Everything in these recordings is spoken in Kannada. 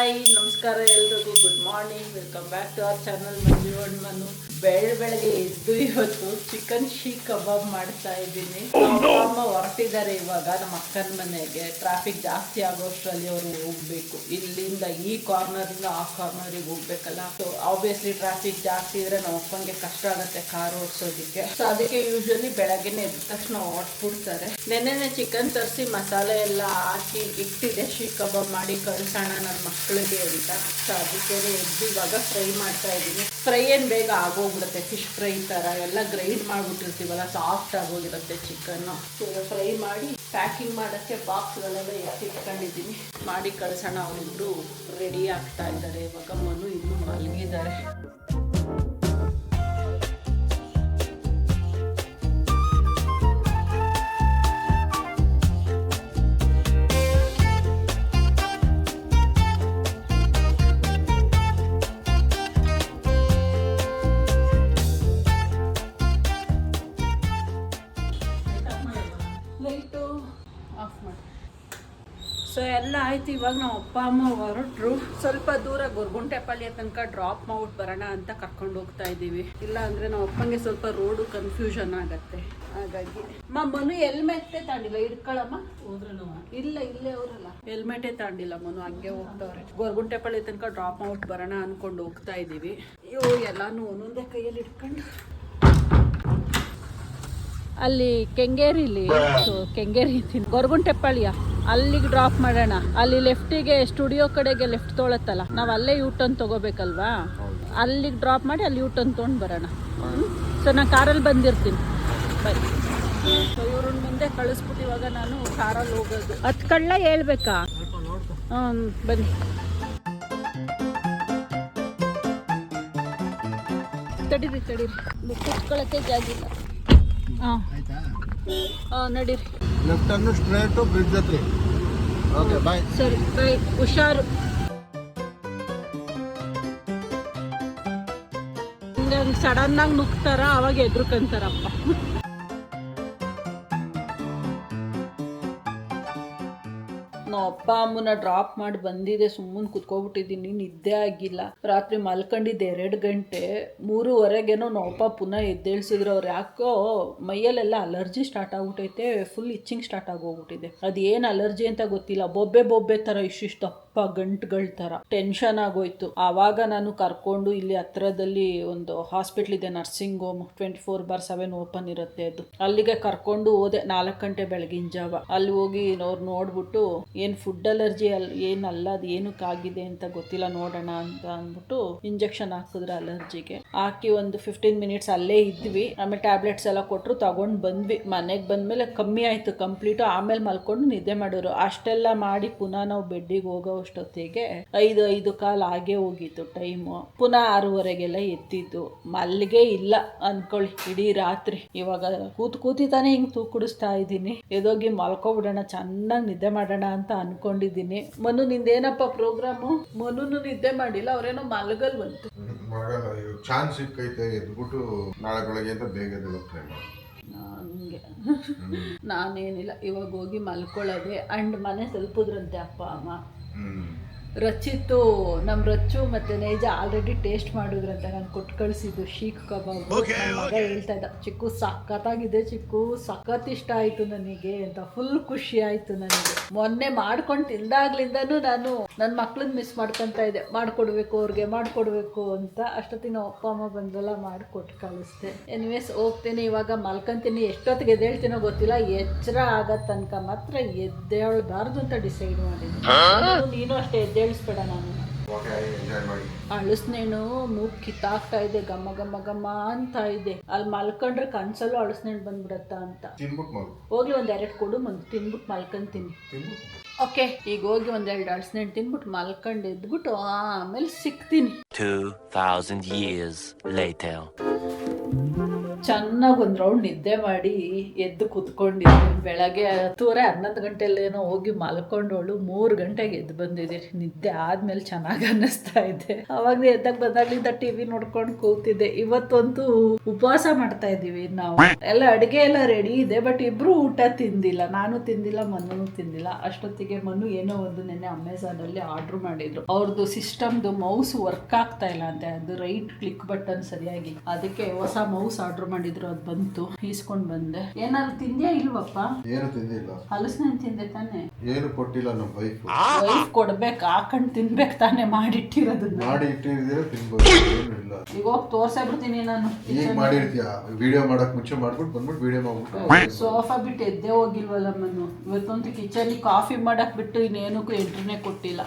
ಹಾಯ್ ನಮಸ್ಕಾರ ಎಲ್ರಿಗೂ good morning welcome back to our channel Manju and Manu. ಬೆಳಗ್ಗೆ ಎದ್ದು ಇವತ್ತು ಚಿಕನ್ ಶೀಖ್ ಕಬಾಬ್ ಮಾಡ್ತಾ ಇದ್ದೀನಿ. ಅಮ್ಮ ಹೊರಟಿದ್ದಾರೆ ಇವಾಗ ನಮ್ಮ ಅಕ್ಕನ ಮನೆಗೆ. ಟ್ರಾಫಿಕ್ ಜಾಸ್ತಿ ಆಗೋಷ್ಟರಲ್ಲಿ ಅವರು ಹೋಗ್ಬೇಕು. ಇಲ್ಲಿಂದ ಈ ಕಾರ್ನರ್ ಇಂದ ಆ ಕಾರ್ನರಿಗೆ ಹೋಗ್ಬೇಕಲ್ಲ. ಸೊ ಆಬ್ವಿಯಸ್ಲಿ ಟ್ರಾಫಿಕ್ ಜಾಸ್ತಿ ಇದ್ರೆ ನಮ್ಮ ಅಪ್ಪನಿಗೆ ಕಷ್ಟ ಆಗುತ್ತೆ ಕಾರ್ ಓಡಿಸೋದಕ್ಕೆ. ಸೊ ಅದಕ್ಕೆ ಯೂಶಲಿ ಬೆಳಗ್ಗೆನೆ ಎದ್ದ ತಕ್ಷಣ ಹೊರಟ್ಬಿಡ್ತಾರೆ. ನೆನ್ನೆನೆ ಚಿಕನ್ ತರಿಸಿ ಮಸಾಲೆ ಎಲ್ಲ ಹಾಕಿ ಇಟ್ಟಿದೆ ಶೀಖ್ ಕಬಾಬ್ ಮಾಡಿ ಕಳ್ಸೋಣ ನನ್ನ ಮಕ್ಕಳಿಗೆ ಅಂತ. ಸೊ ಅದಕ್ಕೆ ಎದ್ದು ಇವಾಗ ಫ್ರೈ ಮಾಡ್ತಾ ಇದ್ದೀನಿ. ಫ್ರೈ ಏನು ಬೇಗ ಆಗೋಗ್ಬಿಡುತ್ತೆ, ಫಿಶ್ ಫ್ರೈ ಥರ ಎಲ್ಲ ಗ್ರೈಂಡ್ ಮಾಡಿಬಿಟ್ಟಿರ್ತೀವಲ್ಲ, ಸಾಫ್ಟ್ ಆಗೋಗಿರುತ್ತೆ ಚಿಕನ್ನು. ಫ್ರೈ ಮಾಡಿ ಪ್ಯಾಕಿಂಗ್ ಮಾಡೋಕ್ಕೆ ಬಾಕ್ಸ್ಗಳೆಲ್ಲ ಎತ್ತಿಟ್ಕೊಂಡಿದ್ದೀನಿ. ಮಾಡಿ ಕಳ್ಸೋಣ. ಅವರಿಬ್ರು ರೆಡಿ ಆಗ್ತಾ ಇದ್ದಾರೆ. ಇವಾಗ ಮನು ಇನ್ನೂ ಮಲಗಿದ್ದಾರೆ. ಸೊ ಎಲ್ಲ ಆಯ್ತು. ಇವಾಗ ನಾವು ಅಪ್ಪ ಅಮ್ಮ ಹೊರಟ್ರು. ಸ್ವಲ್ಪ ದೂರ ಗೊರಗುಂಟೆಪಾಳ್ಯ ತನಕ ಡ್ರಾಪ್ ಮಾಡ್ಬಿಟ್ಟು ಬರೋಣ ಅಂತ ಕರ್ಕೊಂಡು ಹೋಗ್ತಾ ಇದ್ದೀವಿ. ಇಲ್ಲ ಅಂದರೆ ನಮ್ಮ ಅಪ್ಪಂಗೆ ಸ್ವಲ್ಪ ರೋಡು ಕನ್ಫ್ಯೂಷನ್ ಆಗತ್ತೆ. ಹಾಗಾಗಿ ಮನು ಹೆಲ್ಮೆಟೇ ತಾಂಡಿಲ್ಲ. ಹಿಡ್ಕೊಳಮ್ಮ. ಇಲ್ಲ ಇಲ್ಲೇ ಅವರಲ್ಲ, ಹೆಲ್ಮೆಟೇ ತಾಂಡಿಲ್ಲ ಮನು. ಹಂಗೆ ಹೋಗ್ತವ್ರೆ. ಗೊರಗುಂಟೆಪಾಳ್ಯ ತನಕ ಡ್ರಾಪ್ ಮಾಡ್ಬಿಟ್ಟು ಬರೋಣ ಅಂದ್ಕೊಂಡು ಹೋಗ್ತಾ ಇದ್ದೀವಿ. ಅಯ್ಯೋ ಎಲ್ಲಾನು ಒಂದೊಂದೇ ಕೈಯಲ್ಲಿ ಇಟ್ಕೊಂಡು ಅಲ್ಲಿ ಕೆಂಗೇರಿಲಿ ಕೆಂಗೇರಿ ಗೊರಗುಂಟೆಪಾಳ್ಯ ಅಲ್ಲಿಗೆ ಡ್ರಾಪ್ ಮಾಡೋಣ. ಅಲ್ಲಿ ಲೆಫ್ಟಿಗೆ ಸ್ಟುಡಿಯೋ ಕಡೆಗೆ ಲೆಫ್ಟ್ ತೊಳತ್ತಲ್ಲ, ನಾವು ಅಲ್ಲೇ ಯೂ ಟರ್ನ್ ತೊಗೋಬೇಕಲ್ವಾ. ಅಲ್ಲಿಗೆ ಡ್ರಾಪ್ ಮಾಡಿ ಅಲ್ಲಿ ಯೂ ಟರ್ನ್ ತೊಗೊಂಡು ಬರೋಣ. ಸೊ ನಾನು ಕಾರಲ್ಲಿ ಬಂದಿರ್ತೀನಿ. ಬೈ. ಸೊ ಇವ್ರನ್ನ ಮುಂದೆ ಕಳಿಸ್ಬಿಟ್ಟು ಇವಾಗ ನಾನು ಕಾರಲ್ಲಿ ಹೋಗೋದು. ಹತ್ತು ಕಳ್ಳ ಹೇಳ್ಬೇಕಾ? ಬನ್ನಿ. ತಡೀರಿ ಕುತ್ಕೊಳ್ಳೋಕ್ಕೆ ಜಾಗಿಲ್ಲ. ಹಾಂ ನಡೀರಿ. ಲೆಫ್ಟ್ ಅನ್ನು ಸ್ಟ್ರೈಟ್ ಬ್ರಿಡ್ಜ್ ಹತ್ರ. Okay bye. ಸರಿ ಬಾಯ್. ಹುಷಾರು. ಸಡನ್ ಆಗಿ ನುಗ್ತಾರ, ಅವಾಗ ಎದ್ರುಕಂತಾರಪ್ಪ. ನಾವು ಅಪ್ಪ ಅಮ್ಮನ ಡ್ರಾಪ್ ಮಾಡಿ ಬಂದಿದೆ. ಸುಮ್ಮನೆ ಕುತ್ಕೊಬಿಟ್ಟಿದ್ದೀನಿ, ನಿದ್ದೆ ಆಗಿಲ್ಲ. ರಾತ್ರಿ ಮಲ್ಕೊಂಡಿದ್ದೆ 2 ಗಂಟೆ. 3:30ಗೇನೋ ನಾವು ಅಪ್ಪ ಪುನಃ ಎದ್ದೇಳಿಸಿದ್ರು. ಅವ್ರು ಯಾಕೋ ಮೈಯಲ್ಲೆಲ್ಲ ಅಲರ್ಜಿ ಸ್ಟಾರ್ಟ್ ಆಗ್ಬಿಟ್ಟೈತೆ. ಫುಲ್ ಇಚ್ಚಿಂಗ್ ಸ್ಟಾರ್ಟ್ ಆಗೋಗ್ಬಿಟ್ಟಿದೆ. ಅದು ಏನು ಅಲರ್ಜಿ ಅಂತ ಗೊತ್ತಿಲ್ಲ. ಬೊಬ್ಬೆ ಥರ ಇಷ್ಟಿಷ್ಟಪ್ಪ ಗಂಟುಗಳ ಥರ. ಟೆನ್ಷನ್ ಆಗೋಯ್ತು. ಆವಾಗ ನಾನು ಕರ್ಕೊಂಡು ಇಲ್ಲಿ ಹತ್ರದಲ್ಲಿ ಒಂದು ಹಾಸ್ಪಿಟ್ಲ್ ಇದೆ, ನರ್ಸಿಂಗ್ ಹೋಮ್, 24/7 ಓಪನ್ ಇರುತ್ತೆ ಅದು. ಅಲ್ಲಿಗೆ ಕರ್ಕೊಂಡು ಹೋದೆ 4 ಗಂಟೆ ಬೆಳಗಿನ ಜಾವ. ಅಲ್ಲಿ ಹೋಗಿ ಅವ್ರು ನೋಡ್ಬಿಟ್ಟು ಏನು ಫುಡ್ ಅಲರ್ಜಿ ಏನಲ್ಲ, ಅದು ಏನಕ್ಕಾಗಿದೆ ಅಂತ ಗೊತ್ತಿಲ್ಲ, ನೋಡೋಣ ಅಂತ ಅಂದ್ಬಿಟ್ಟು ಇಂಜೆಕ್ಷನ್ ಹಾಕಿದ್ರು ಅಲರ್ಜಿಗೆ. ಹಾಕಿ ಒಂದು 15 ಮಿನಿಟ್ಸ್ ಅಲ್ಲೇ ಇದ್ವಿ. ಆಮೇಲೆ ಟ್ಯಾಬ್ಲೆಟ್ಸ್ ಎಲ್ಲ ಕೊಟ್ಟರು, ತಗೊಂಡು ಬಂದ್ವಿ. ಮನೆಗೆ ಬಂದಮೇಲೆ ಕಮ್ಮಿ ಆಯಿತು ಕಂಪ್ಲೀಟು. ಆಮೇಲೆ ಮಲ್ಕೊಂಡು ನಿದ್ದೆ ಮಾಡೋರು. ಅಷ್ಟೆಲ್ಲ ಮಾಡಿ ಪುನಃ ನಾವು ಬೆಡ್ಡಿಗೆ ಹೋಗೋ ಅಷ್ಟೊತ್ತಿಗೆ 5:15 ಆಗೇ ಹೋಗಿತ್ತು ಟೈಮು. ಪುನಃ 6:30ಗೆಲ್ಲ ಎತ್ತಿದ್ದು. ಮಲ್ಗೆ ಇಲ್ಲ ಅನ್ಕೊಳ್ಳಿ ಇಡೀ ರಾತ್ರಿ. ಇವಾಗ ಕೂತಿತಾನೆ ಹಿಂಗೆ ತೂಕುಡಿಸ್ತಾ ಇದ್ದೀನಿ. ಎದೋಗಿ ಮಲ್ಕೊಬಿಡೋಣ, ಚೆನ್ನಾಗಿ ನಿದ್ದೆ ಮಾಡೋಣ ಅಂತ ಅನ್ಕೊಂಡಿದ್ದೀನಿ. ಮನು ನಿಂದೇನಪ್ಪ ಪ್ರೋಗ್ರಾಮು? ಮನುನು ನಿದ್ದೆ ಮಾಡಿಲ್ಲ, ಅವ್ರೇನೋ ಮಲಗಲ್ವಂತು. ಚಾನ್ಸ್ ಸಿಕ್ಕೈತೆ ಎದ್ಬಿಟ್ಟು ನಾಳೆ ಬೆಳಗ್ಗೆ ಅಂತ ಬೇಗ ಹಂಗೆ ನಾನೇನಿಲ್ಲ, ಇವಾಗ ಹೋಗಿ ಮಲ್ಕೊಳ್ಳೋದೆ. ಅಂಡ್ ಮನೆ ತಲುಪಿದ್ರಂತೆ ಅಪ್ಪ ಅಮ್ಮ. ರಚಿತ್ತು, ನಮ್ಮ ರಚ್ಚು ಮತ್ತು ನೈಜ ಆಲ್ರೆಡಿ ಟೇಸ್ಟ್ ಮಾಡಿದ್ರಂತ. ನಾನು ಕೊಟ್ಟು ಕಳಿಸಿದ್ದು ಶೀಖ್ ಕಬಾಬ್. ನನ್ನ ಮಗ ಹೇಳ್ತಾ ಇದ್ದ, ಚಿಕ್ಕು ಸಖತ್ತಾಗಿದೆ ಚಿಕ್ಕು, ಸಖತ್ ಇಷ್ಟ ಆಯಿತು ನನಗೆ ಅಂತ. ಫುಲ್ ಖುಷಿ ಆಯಿತು ನನಗೆ. ಮೊನ್ನೆ ಮಾಡ್ಕೊಂಡು ತಿಂದಾಗ್ಲಿಂದನೂ ನಾನು ನನ್ನ ಮಕ್ಳನ್ನ ಮಿಸ್ ಮಾಡ್ಕೊತಾ ಇದ್ದೆ. ಅವ್ರಿಗೆ ಮಾಡಿಕೊಡ್ಬೇಕು ಅಂತ. ಅಷ್ಟೊತ್ತಿಗೆ ನಾವು ಅಪ್ಪ ಅಮ್ಮ ಬಂದೆಲ್ಲ ಮಾಡಿಕೊಟ್ಟು ಕಳಿಸ್ದೆ. ಎನಿವೇಸ್ ಹೋಗ್ತೀನಿ, ಇವಾಗ ಮಲ್ಕೊಂತೀನಿ. ಎಷ್ಟೊತ್ತಿಗೆ ಎದ್ದೇಳ್ತೀನೋ ಗೊತ್ತಿಲ್ಲ. ಎಚ್ಚರ ಆಗೋ ತನಕ ಮಾತ್ರ ಎದ್ದೇಳಬಾರ್ದು ಅಂತ ಡಿಸೈಡ್ ಮಾಡಿದ್ದೀನಿ. ನೀನು ಅಷ್ಟೇ ಎದ್ದೇಳಿಸ್ಬೇಡ. ನಾನು ಅಳಸ್ನೇಣು ಮೂಗ್ ಕಿತ್ತಾಗ್ತಾ ಇದೆ, ಘಮ ಘಮ ಘಮ ಅಂತ ಇದೆ. ಅಲ್ಲಿ ಮಲ್ಕೊಂಡ್ರೆ ಕನ್ಸಲ್ಲೂ ಅಳಸ್ನೇಣು ಬಂದ್ಬಿಡತ್ತ ಅಂತ. ಹೋಗ್ಲಿ 1-2 ಕೊಡು, ಮುಂದೆ ತಿನ್ಬಿಟ್ಟು ಮಲ್ಕೊಂತೀನಿ. ಓಕೆ, ಈಗ ಹೋಗಿ 1-2 ಅಳಸ್ನೇಣು ತಿನ್ಬಿಟ್ಟು ಮಲ್ಕೊಂಡು ಎದ್ಬಿಟ್ಟು ಆಮೇಲೆ ಸಿಗ್ತೀನಿ. 2000 years later. ಚೆನ್ನಾಗಿ ಒಂದ್ ರೌಂಡ್ ನಿದ್ದೆ ಮಾಡಿ ಎದ್ದು ಕುತ್ಕೊಂಡಿದ್ದೀನಿ. ಬೆಳಗ್ಗೆ 10:30 11 ಗಂಟೆಲ್ಲೇನೋ ಹೋಗಿ ಮಲ್ಕೊಂಡವಳು 3 ಗಂಟೆಗೆ ಎದ್ದು ಬಂದಿದ್ದೀನಿ. ನಿದ್ದೆ ಆದ್ಮೇಲೆ ಚೆನ್ನಾಗಿ ಅನ್ನಿಸ್ತಾ ಇದೆ. ಅವಾಗ ಎದ್ದಾಗ ಬಂದಾಗ್ಲಿಂದ ಟಿವಿ ನೋಡ್ಕೊಂಡು ಕೂತಿದ್ದೆ. ಇವತ್ತಂತೂ ಉಪವಾಸ ಮಾಡ್ತಾ ಇದೀವಿ ನಾವು. ಎಲ್ಲ ಅಡಿಗೆ ಎಲ್ಲ ರೆಡಿ ಇದೆ, ಬಟ್ ಇಬ್ರು ಊಟ ತಿಂದಿಲ್ಲ. ನಾನು ತಿಂದಿಲ್ಲ, ಮನು ತಿಂದಿಲ್ಲ. ಅಷ್ಟೊತ್ತಿಗೆ ಮನು ಏನೋ ಒಂದು ನೆನ್ನೆ ಅಮೆಝಾನ್ ಅಲ್ಲಿ ಆರ್ಡರ್ ಮಾಡಿದ್ರು. ಅವ್ರದ್ದು ಸಿಸ್ಟಮ್ದು ಮೌಸ್ ವರ್ಕ್ ಆಗ್ತಾ ಇಲ್ಲ ಅಂತೆ, ಅದು ರೈಟ್ ಕ್ಲಿಕ್ ಬಟನ್ ಸರಿಯಾಗಿ. ಅದಕ್ಕೆ ಹೊಸ ಮೌಸ್ ಆರ್ಡರ್ ಮಾಡಿದ್ರು, ಅದು ಬಂತು, ಈಸ್ಕೊಂಡ್ ಬಂದೆ. ಏನಾದ್ರು ತಿಂದ್ಯಾ ಇಲ್ವಪ್ಪ? ಏನು ತಿಂದಿಲ್ಲ. ಹಲಸಿನ ತಿಂದೆ ತಾನೆ? ಏನು ಕೊಟ್ಟಿಲ್ಲ ನಮ್ಮ ವೈಫ್. ಕೊಡ್ಬೇಕು, ಹಾಕೊಂಡ್ ತಿನ್ಬೇಕು ತಾನೆ, ಮಾಡಿಟ್ಟಿರೋದನ್ನ. ಮಾಡಿ ಇಟ್ಟಿದ್ದೀರ ತಿನ್ಬೋದು, ಏನು ಇಲ್ಲ. ಈಗ ಹೋಗಿ ತೋರ್ಸೇ ಬಿಡ್ತೀನಿ ನಾನು. ಈಗ ಮಾಡಿರ್ತೀಯ, ವಿಡಿಯೋ ಮಾಡಕ್ ಮುಂಚೆ ಮಾಡ್ಬಿಟ್ಟು ಬಂದ್ಬಿಟ್ಟು ವಿಡಿಯೋ ಮಾಡ್ಬಿಟ್ಟು. ಸೋಫಾ ಬಿಟ್ಟು ಎದ್ದೇ ಹೋಗಿಲ್ವಲ್ಲ ಮನು. ಇವತ್ತಂತೂ ಕಿಚನ್ ಕಾಫಿ ಮಾಡಕ್ ಬಿಟ್ಟು ಇನ್ನೇನಕ್ಕೂ ಎಂಟ್ರಿನೇ ಕೊಟ್ಟಿಲ್ಲ.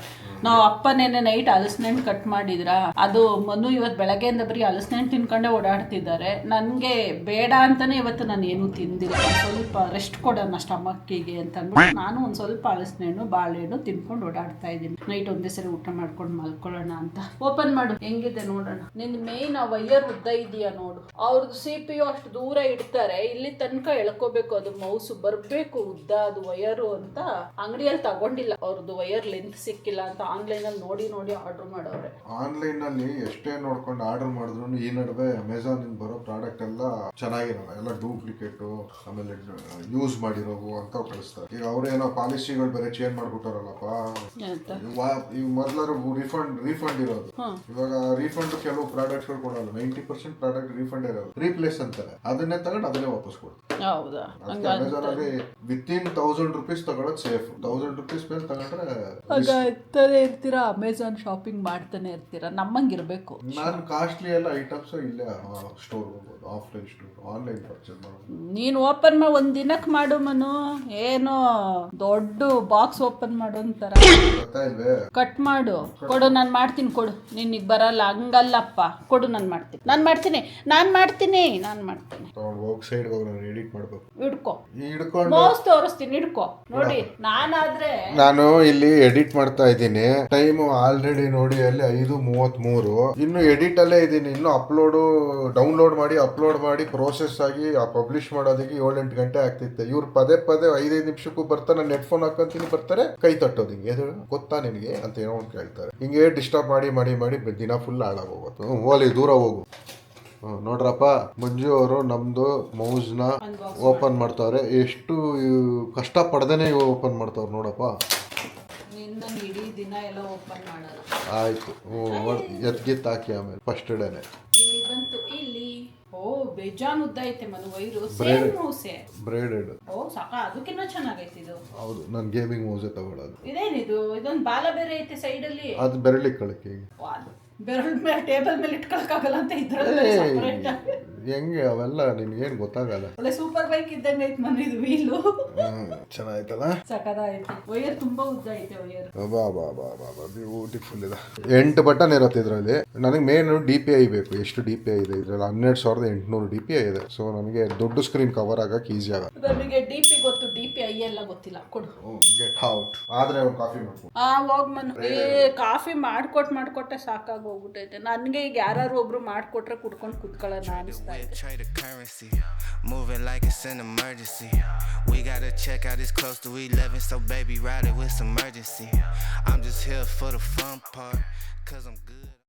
ನಾವು ಅಪ್ಪ ನೆನ್ನೆ ನೈಟ್ ಹಲಸಿನಣ್ಣು ಕಟ್ ಮಾಡಿದ್ರ, ಅದು ಮನು ಇವತ್ತು ಬೆಳಗ್ಗೆಯಿಂದ ಬರೀ ಹಲಸಿನಣ್ಣು ತಿನ್ಕೊಂಡೇ ಓಡಾಡ್ತಿದ್ದಾರೆ. ನನಗೆ ಬೇಡ ಅಂತಾನೆ ಇವತ್ತು ನಾನು ಏನೂ ತಿಂದಿಲ್ಲ. ಸ್ವಲ್ಪ ರೆಸ್ಟ್ ಕೊಡೋಣ ಸ್ಟಮಕ್ಕಿಗೆ ಅಂತ ಅಂದ್ಬಿಟ್ಟು ನಾನು ಒಂದು ಸ್ವಲ್ಪ ಹಲಸಿನಣ್ಣು ಬಾಳೆಹಣ್ಣು ತಿನ್ಕೊಂಡು ಓಡಾಡ್ತಾ ಇದ್ದೀನಿ. ನೈಟ್ ಒಂದೇ ಸರಿ ಊಟ ಮಾಡ್ಕೊಂಡು ಮಲ್ಕೊಳ್ಳೋಣ ಅಂತ. ಓಪನ್ ಮಾಡು, ಹೆಂಗಿದೆ ನೋಡೋಣ. ನಿನ್ನ ಮೇನ್ ಆ ವೈಯರ್ ಉದ್ದ ಇದೆಯಾ ನೋಡು. ಅವ್ರದ್ದು CPU ಅಷ್ಟು ದೂರ ಇಡ್ತಾರೆ, ಇಲ್ಲಿ ತನಕ ಎಳ್ಕೋಬೇಕು. ಅದು ಮೌಸ್ ಬರ್ಬೇಕು ಉದ್ದ ಅದು ವೈಯರು ಅಂತ. ಅಂಗಡಿಯಲ್ಲಿ ತಗೊಂಡಿಲ್ಲ, ಅವ್ರದ್ದು ವೈಯರ್ ಲೆಂತ್ ಸಿಕ್ಕಿಲ್ಲ ಅಂತ ಆನ್ಲೈನ್ ಅಲ್ಲಿ ನೋಡಿ ನೋಡಿ ಆರ್ಡರ್ ಮಾಡೋರೆ. ಆನ್ಲೈನ್ ಅಲ್ಲಿ ಎಷ್ಟೇ ನೋಡ್ಕೊಂಡು ಆರ್ಡರ್ ಮಾಡಿದ್ರು ಈ ನಡುವೆ ಅಮೆಝಾನ್ ಬರೋ ಪ್ರಾಡಕ್ಟ್ ಎಲ್ಲ ಚೆನ್ನಾಗಿರಲ್ಲ, ಎಲ್ಲ ಡೂಪ್ಲಿಕೇಟ್, ಆಮೇಲೆ ಯೂಸ್ ಮಾಡಿರೋವು ಅಂತ ಕಳಿಸ್ತಾರೆ. ಈಗ ಅವ್ರೇನೋ ಪಾಲಿಸಿಗಳು ಬೇರೆ ಚೇಂಜ್ ಮಾಡ್ಬಿಟ್ಟಾರಲ್ಲಪ್ಪ. ಈಗ ಮೊದಲಾರು ರೀಫಂಡ್ ಇರೋದು, ಇವಾಗ ರೀಫಂಡ್ ಕೆಲವು ಪ್ರಾಡಕ್ಟ್ಸ್ ಗಳು ಕೊಡಲ್ಲ. 90% ಪ್ರಾಡಕ್ಟ್ ರೀಫಂಡ್ ಇರೋದು, ರೀಪ್ಲೇಸ್ ಅಂತಾರೆ. ಅದನ್ನೇ ತಗೊಂಡು ಅದನ್ನೇ ವಾಪಸ್ ಕೊಡ್ತಾರೆ. ಹೌದಾ? ಅಮೆಝಾನ್ ಅಲ್ಲಿ ವಿತಿನ್ 1000 ರೂಪೀಸ್ ತಗೊಳೋದು ಸೇಫ್. 1000 ರೂಪೀಸ್ ಮೇಲೆ ತಗೊಂಡ್ರೆ ಇರ್ತೀರಾ, ಅಮೆಝಾನ್ ಶಾಪಿಂಗ್ ಮಾಡ್ತಾನೆ ಇರ್ತೀರಾ. ನಮ್ಮಂಗಿರ್ಬೇಕು. ನಾನು ಕಾಸ್ಟ್ಲಿ ಎಲ್ಲ ಐಟಮ್ಸ್ ಇಲ್ಲೇ ಸ್ಟೋರ್ ಹೋಗ್ಬೋದು, ಆಫ್ಲೈನ್ ಸ್ಟೋರ್. ಆನ್ಲೈನ್ ಪರ್ಚೇಸ್ ಮಾಡೋದು ನೀನು ಓಪನ್ ಮಾಡಿ ಒಂದ್ ದಿನಕ್ಕೆ ಮಾಡು ಮನು. ಏನೋ ದೊಡ್ಡ ಬಾಕ್ಸ್ ಓಪನ್ ಮಾಡು ಅಂತಾರ. ಗೊತ್ತಾಯಿಲ್ವೇ? ಕಟ್ ಮಾಡು, ಕೊಡು, ನಾನು ಮಾಡ್ತೀನಿ, ಕೊಡು. ನಿನಗೆ ಬರಲ್ಲ, ಹಂಗಲ್ಲಪ್ಪ, ಕೊಡು, ನಾನು ಮಾಡ್ತೀನಿ. ಹೋಗಿ ಸೈಡ್ ಹೋಗಿ ನಾನು ಎಡಿಟ್ ಮಾಡ್ಬೇಕು. ಹಿಡ್ಕೊಂಡು ಮೌಸ್ ತೋರಿಸ್ತೀನಿ, ಹಿಡ್ಕೊ. ನೋಡಿ, ನಾನು ಇಲ್ಲಿ ಎಡಿಟ್ ಮಾಡ್ತಾ ಇದ್ದೀನಿ. ಟೈಮ್ ಆಲ್ರೆಡಿ ನೋಡಿ ಅಲ್ಲಿ 5:33. ಇನ್ನು ಎಡಿಟ್ ಅಲ್ಲೇ ಇದ್ದೀನಿ. ಇನ್ನು ಡೌನ್ಲೋಡ್ ಮಾಡಿ ಪ್ರೋಸೆಸ್ ಆಗಿ ಪಬ್ಲಿಷ್ ಮಾಡೋದಕ್ಕೆ 7-8 ಗಂಟೆ ಆಗ್ತಿತ್ತು. ಇವ್ರು ಪದೇ 5-5 ನಿಮಿಷಕ್ಕೂ ಬರ್ತಾರೆ. ನಾನು ಹೆಡ್ಫೋನ್ ಹಾಕೊಂತೀನಿ, ಬರ್ತಾರೆ, ಕೈ ತಟ್ಟೋದು ಹಿಂಗೆ, ಗೊತ್ತಾ ನಿನಗೆ ಅಂತ ಏನೋ ಒಂದು ಕೇಳ್ತಾರೆ. ಹಿಂಗೆ ಡಿಸ್ಟರ್ಬ್ ಮಾಡಿ ದಿನ ಫುಲ್ ಹಾಳಾಗೋಗುತ್ತೆ. ಓಲಿ ದೂರ ಹೋಗು. ನೋಡ್ರಪ್ಪ, ಮಂಜು ಅವರು ನಮ್ದು ಮೌಸ್ನ ಓಪನ್ ಮಾಡ್ತಾವ್ರೆ. ಎಷ್ಟು ಕಷ್ಟ ಪಡ್ದೇನೆ ಓಪನ್ ಮಾಡ್ತಾವ್ರೆ ನೋಡಪ್ಪ. ಇಡೀ ದಿನ ಎಲ್ಲ ಓಪನ್ ಮಾಡಲ್ಲ. ಆಯ್ತು, ಎತ್ಗಿತ್ತು ಹಾಕಿ ಆಮೇಲೆ ಫಸ್ಟ್ ಡೇನೆ ಇಲ್ಲಿ ಬಂತು. ಇಲ್ಲಿ ಬೇಜಾನ್ ಉದ್ದ ಐತೆ ಮನು ವೈರು. ಬ್ರೇಡೆಡ್. ಸಾಕ, ಅದಕ್ಕಿನ್ನ ಚೆನ್ನಾಗೈತೆ ಇದು. ಹೌದು, ನಾನು ಗೇಮಿಂಗ್ ಮೌಸೇ ತಗೊಳ್ಳೋದು. ಇದೇನಿದು? ಇದೊಂದು ಬಾಲ ಬೇರೆ ಐತೆ ಸೈಡ್ ಅಲ್ಲಿ. ಅದು ಬೆರಳಿಗೆ ಕಳಕ್ಕೆ ಬೆರಳ ಮೇಲೆ ಟೇಬಲ್ ಮೇಲೆ ಇಟ್ಕೊಳಕ್ಕಾಗಲ್ಲ ಅಂತ ಇದ್ರಲ್ಲಿ ಹೆಂಗೆ ಅವೆಲ್ಲ ನಿನ್ಗೇನು ಗೊತ್ತಾಗಲ್ಲ. ಒಳ್ಳೆ ಸೂಪರ್ ಬೈಕ್ ಇದ್ದಂಗೆ ಐತೆ ಮನೆ ಇದು. ವೀಲು ಚೆನ್ನಾಯ್ತಲ್ಲ, ಸಕದಾಯ್ತು. ವೈಯರ್ ತುಂಬಾ ಉದ್ದ ಐತೆ ವೈಯರ್. ಬ್ಯೂಟಿಫುಲ್ ಇದೆ. 8 ಬಟನ್ ಇರುತ್ತೆ ಇದರಲ್ಲಿ. ನನಗೆ ಮೇನ್ DPI ಬೇಕು. ಎಷ್ಟು DPI ಇದೆ ಇದ್ರಲ್ಲಿ? 12,800 DPI ಇದೆ. ಸೊ ನನಗೆ ದೊಡ್ಡ ಸ್ಕ್ರೀನ್ ಕವರ್ ಆಗಕ್ಕೆ ಈಸಿ ಆಗುತ್ತೆ. ನನಗೆ DP ಗೊತ್ತು, DPI ಎಲ್ಲ ಗೊತ್ತಿಲ್ಲ. ಕೊಡು. Get out. ಆದ್ರೆ ಒಂದು ಕಾಫಿ ಮಾಡ್ಕೊ. ಹೋಗ್ ಮನು. ಕಾಫಿ ಮಾಡ್ಕೊಟ್ಟೆ ಸಾಕಾಗ ಹೋಗ್ಬಿಟ್ಟೈತೆ ನನಗೆ. ಈಗ ಯಾರು ಒಬ್ರು ಮಾಡ್ಕೊಟ್ರೆ ಕುಡ್ಕೊಂಡು ಕುತ್ಕೊಳ್ಳೋಣ ಅನಿಸ್ತಾ ಇದೆ. Trade of currency, moving like it's an emergency. We gotta check out, it's close to 11, so baby ride it with some urgency. I'm just here for the fun part, 'cause I'm good.